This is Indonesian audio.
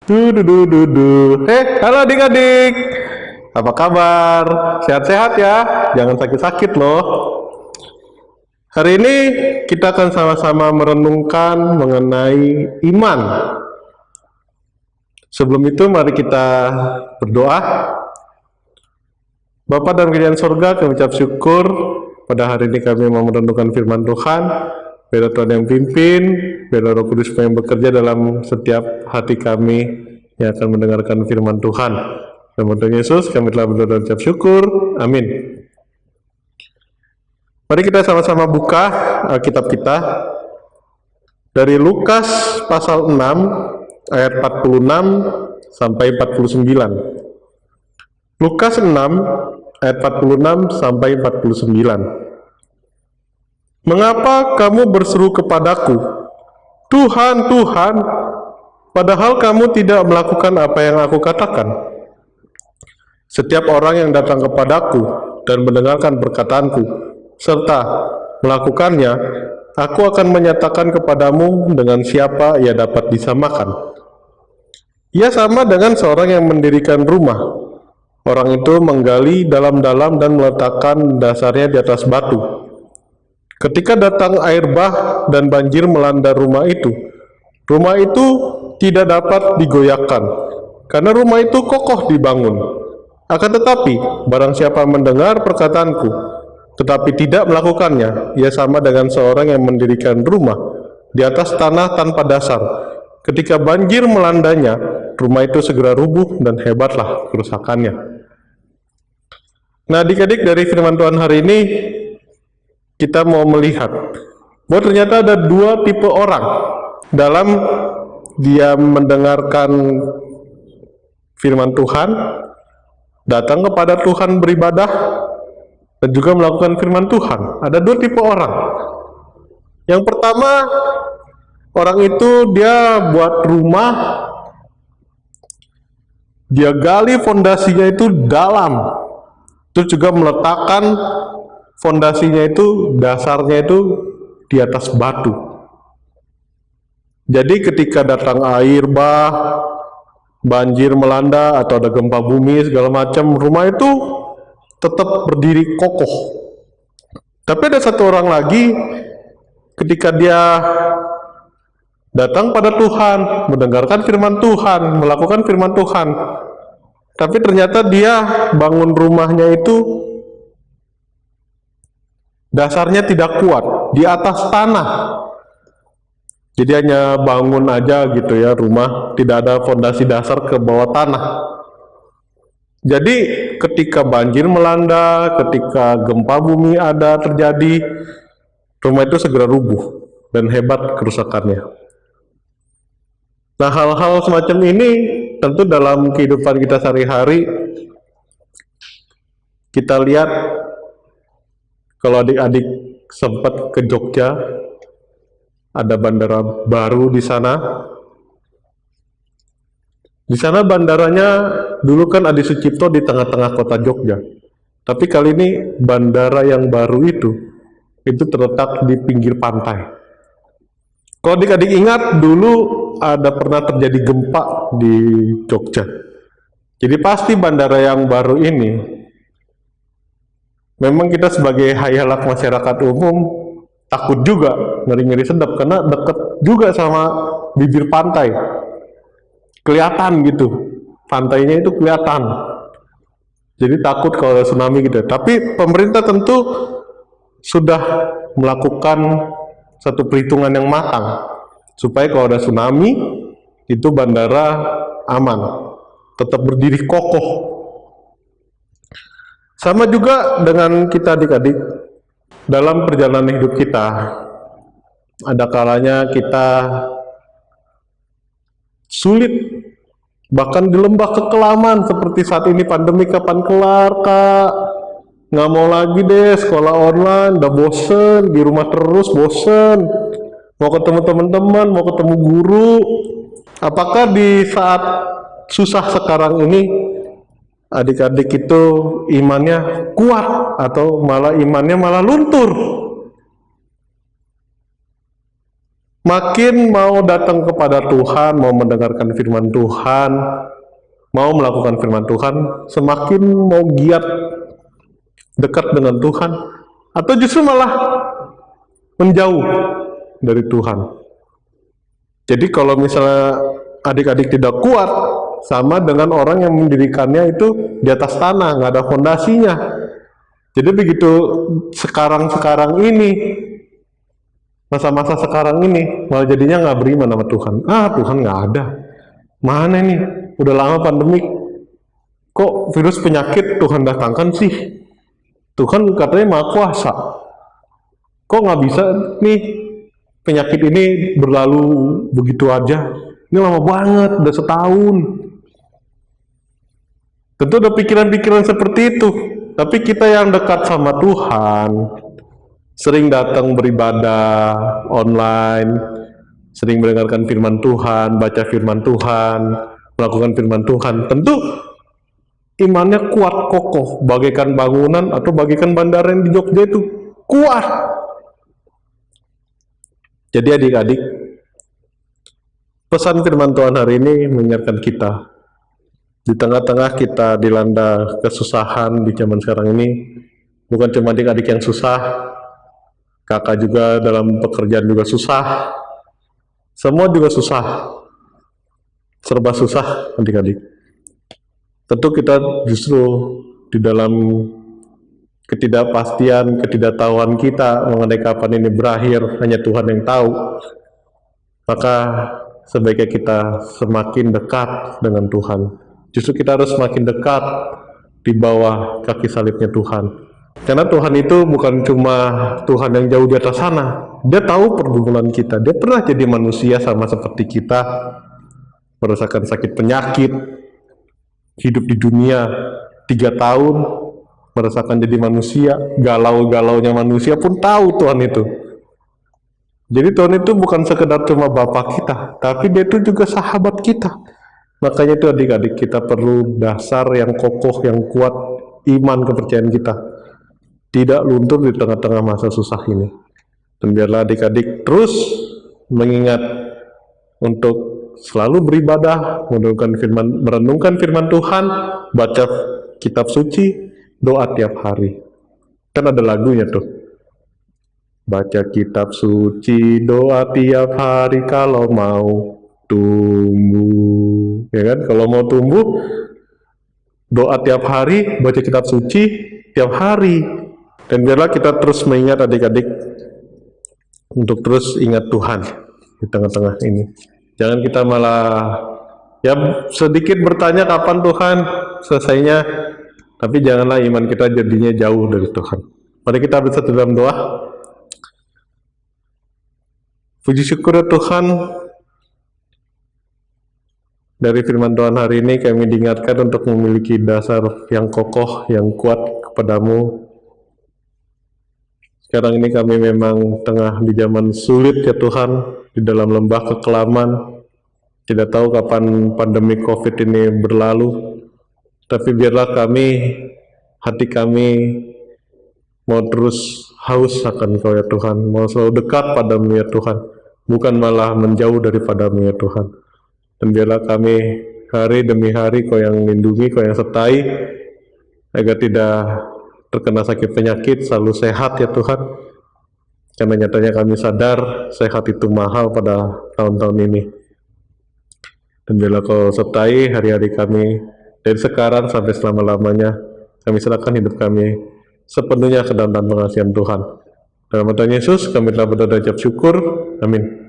Halo adik-adik. Apa kabar? Sehat-sehat ya? Jangan sakit-sakit loh. Hari ini kita akan sama-sama merenungkan mengenai iman. Sebelum itu mari kita berdoa. Bapa dalam kerajaan surga, kami ucap syukur pada hari ini kami mau merenungkan firman Tuhan. Biar Tuhan yang pimpin, biar Roh Kudus yang bekerja dalam setiap hati kami yang akan mendengarkan firman Tuhan. Dalam nama Yesus kami telah berdoa dan ucap syukur. Amin. Mari kita sama-sama buka Alkitab kita dari Lukas pasal 6 ayat 46 sampai 49. Lukas 6 ayat 46 sampai 49. Mengapa kamu berseru kepadaku, Tuhan, Tuhan, padahal kamu tidak melakukan apa yang aku katakan? Setiap orang yang datang kepadaku dan mendengarkan perkataanku, serta melakukannya, aku akan menyatakan kepadamu dengan siapa ia dapat disamakan. Ia sama dengan seorang yang mendirikan rumah. Orang itu menggali dalam-dalam dan meletakkan dasarnya di atas batu. Ketika datang air bah dan banjir melanda rumah itu tidak dapat digoyahkan, karena rumah itu kokoh dibangun. Akan tetapi, barang siapa mendengar perkataanku, tetapi tidak melakukannya, ia sama dengan seorang yang mendirikan rumah di atas tanah tanpa dasar. Ketika banjir melandanya, rumah itu segera rubuh dan hebatlah kerusakannya. Nah, adik-adik, dari firman Tuhan hari ini, kita mau melihat bahwa ternyata ada dua tipe orang dalam dia mendengarkan firman Tuhan, datang kepada Tuhan beribadah, dan juga melakukan firman Tuhan. Ada dua tipe orang. Yang pertama, orang itu dia buat rumah, dia gali fondasinya itu dalam, terus juga meletakkan fondasinya itu, dasarnya itu di atas batu. Jadi ketika datang air bah, banjir melanda, atau ada gempa bumi segala macam, rumah itu tetap berdiri kokoh. Tapi ada satu orang lagi, ketika dia datang pada Tuhan, mendengarkan firman Tuhan, melakukan firman Tuhan, tapi ternyata dia bangun rumahnya itu dasarnya tidak kuat, di atas tanah. Jadi hanya bangun aja gitu ya rumah, tidak ada fondasi dasar ke bawah tanah. Jadi ketika banjir melanda, ketika gempa bumi ada terjadi, rumah itu segera rubuh dan hebat kerusakannya. Nah, hal-hal semacam ini tentu dalam kehidupan kita sehari-hari kita lihat. Kalau adik-adik sempat ke Jogja, ada bandara baru di sana. Di sana bandaranya dulu kan Adi Sucipto di tengah-tengah kota Jogja. Tapi kali ini bandara yang baru itu terletak di pinggir pantai. Kalau adik-adik ingat, dulu ada pernah terjadi gempa di Jogja. Jadi pasti bandara yang baru ini, memang kita sebagai hayalak masyarakat umum takut juga, ngeri-ngeri sedap, karena deket juga sama bibir pantai, kelihatan gitu, pantainya itu kelihatan. Jadi takut kalau ada tsunami gitu. Tapi pemerintah tentu sudah melakukan satu perhitungan yang matang supaya kalau ada tsunami itu bandara aman, tetap berdiri kokoh. Sama juga dengan kita adik-adik, dalam perjalanan hidup kita, ada kalanya kita sulit, bahkan di lembah kekelaman seperti saat ini pandemi, kapan kelar kak? Nggak mau lagi deh sekolah online, udah bosen, di rumah terus bosen, mau ketemu teman-teman, mau ketemu guru. Apakah di saat susah sekarang ini, adik-adik itu imannya kuat atau malah imannya malah luntur? makin mau datang kepada Tuhan, mau mendengarkan firman Tuhan, mau melakukan firman Tuhan, semakin mau giat dekat dengan Tuhan, atau justru malah menjauh dari Tuhan. Jadi kalau misalnya adik-adik tidak kuat, sama dengan orang yang mendirikannya itu di atas tanah, nggak ada fondasinya. Jadi begitu sekarang ini, masa-masa sekarang ini, malah jadinya nggak beriman sama Tuhan. Tuhan nggak ada. Mana nih? Udah lama pandemik, kok virus penyakit Tuhan datangkan sih? Tuhan katanya maha kuasa. Kok nggak bisa nih penyakit ini berlalu begitu aja? Ini lama banget, udah setahun. Tentu ada pikiran-pikiran seperti itu. Tapi kita yang dekat sama Tuhan, sering datang beribadah online, sering mendengarkan firman Tuhan, baca firman Tuhan, melakukan firman Tuhan, tentu imannya kuat kokoh, bagaikan bangunan atau bagaikan bandara yang di Jogja itu kuat. Jadi adik-adik, pesan firman Tuhan hari ini mengingatkan kita, di tengah-tengah kita dilanda kesusahan di zaman sekarang ini, bukan cuma adik-adik yang susah, kakak juga dalam pekerjaan juga susah, semua juga susah, serba susah adik-adik. Tentu kita justru di dalam ketidakpastian, ketidaktahuan kita mengenai kapan ini berakhir, hanya Tuhan yang tahu. Maka sebaiknya kita semakin dekat dengan Tuhan. Justru kita harus semakin dekat di bawah kaki salibnya Tuhan. Karena Tuhan itu bukan cuma Tuhan yang jauh di atas sana. Dia tahu pergumulan kita. Dia pernah jadi manusia sama seperti kita, merasakan sakit penyakit, hidup di dunia 3 tahun, merasakan jadi manusia, galau-galaunya manusia pun tahu Tuhan itu. Jadi Tuhan itu bukan sekedar cuma Bapa kita, tapi Dia itu juga sahabat kita. Makanya itu adik-adik, kita perlu dasar yang kokoh, yang kuat, iman kepercayaan kita, tidak luntur di tengah-tengah masa susah ini. Dan biarlah adik-adik terus mengingat untuk selalu beribadah, merenungkan firman Tuhan, baca kitab suci, doa tiap hari. Kan ada lagunya tuh, baca kitab suci, doa tiap hari kalau mau tumbuh, ya kan? Kalau mau tumbuh, doa tiap hari, baca kitab suci tiap hari. Dan biarlah kita terus mengingat adik-adik untuk terus ingat Tuhan di tengah-tengah ini. Jangan kita malah ya sedikit bertanya kapan Tuhan selesainya, tapi janganlah iman kita jadinya jauh dari Tuhan. Mari kita bersatu dalam doa. Puji syukur ya Tuhan, dari firman Tuhan hari ini kami diingatkan untuk memiliki dasar yang kokoh, yang kuat kepadamu. Sekarang ini kami memang tengah di zaman sulit ya Tuhan, di dalam lembah kekelaman. Tidak tahu kapan pandemi COVID ini berlalu, tapi biarlah hati kami mau terus haus akan Kau ya Tuhan, mau selalu dekat padamu ya Tuhan, bukan malah menjauh daripadamu ya Tuhan. Dan biarlah kami hari demi hari Kau yang lindungi, Kau yang sertai, agar tidak terkena sakit penyakit, selalu sehat ya Tuhan. Karena nyatanya kami sadar sehat itu mahal pada tahun-tahun ini. Dan biarlah Kau sertai hari-hari kami dari sekarang sampai selama-lamanya. Kami serahkan hidup kami sepenuhnya ke dalam pengasihan Tuhan. Dalam nama Tuhan Yesus kami telah berdoa dan ucap syukur. Amin.